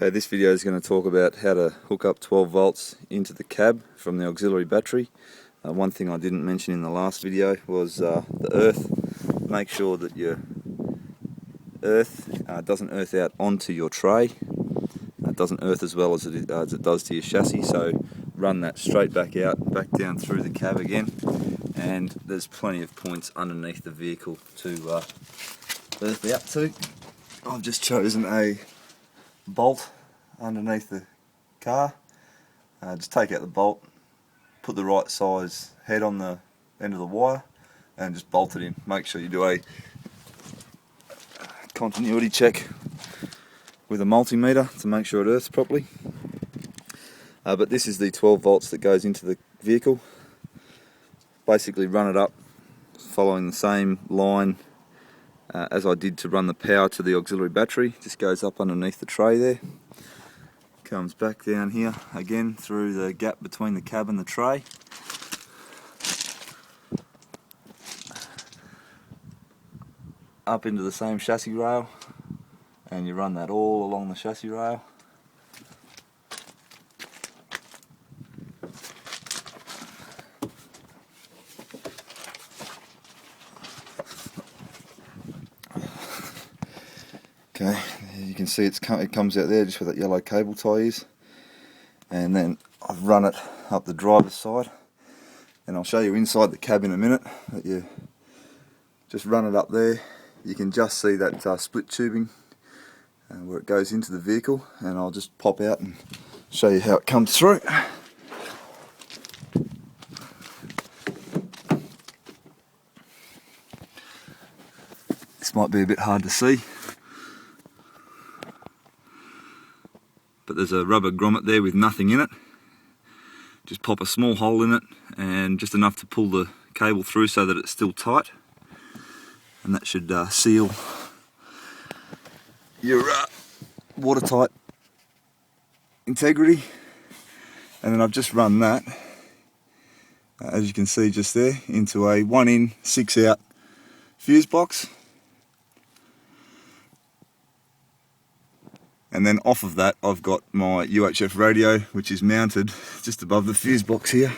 Okay, this video is going to talk about how to hook up 12 volts into the cab from the auxiliary battery. One thing I didn't mention in the last video was the earth. Make sure that your earth doesn't earth out onto your tray. It doesn't earth as well as it does to your chassis, so run that straight back out, back down through the cab again, and there's plenty of points underneath the vehicle to earth out to. I've just chosen a bolt underneath the car. Just take out the bolt, put the right size head on the end of the wire and just bolt it in. Make sure you do a continuity check with a multimeter to make sure it earths properly. But this is the 12 volts that goes into the vehicle. Basically run it up following the same line as I did to run the power to the auxiliary battery. Just goes up underneath the tray there, comes back down here again through the gap between the cab and the tray, up into the same chassis rail, and you run that all along the chassis rail. Okay, you can see it comes out there just where that yellow cable tie is, and then I've run it up the driver's side, and I'll show you inside the cab in a minute. That you just run it up there. You can just see that split tubing where it goes into the vehicle, and I'll just pop out and show you how it comes through. This might be a bit hard to see, but there's a rubber grommet there with nothing in it. Just pop a small hole in it and just enough to pull the cable through so that it's still tight, and that should seal your watertight integrity. And then I've just run that, as you can see just there, into a 1 in 6 out fuse box. And then off of that I've got my UHF radio, which is mounted just above the fuse box here.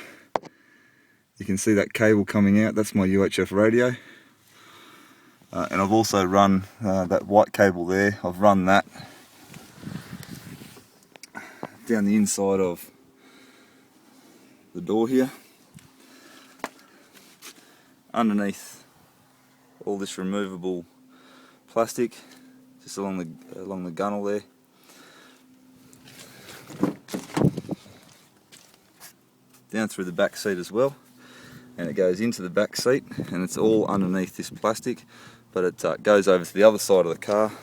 You can see that cable coming out, that's my UHF radio. And I've also run that white cable there, I've run that down the inside of the door here, underneath all this removable plastic, just along the gunnel there. Down through the back seat as well, and it goes into the back seat, and it's all underneath this plastic, but it goes over to the other side of the car.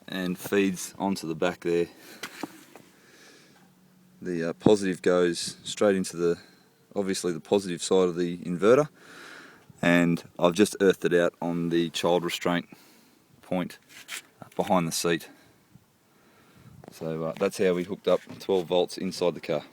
And feeds onto the back there. The positive goes straight into obviously the positive side of the inverter, and I've just earthed it out on the child restraint point behind the seat. So that's how we hooked up 12 volts inside the car.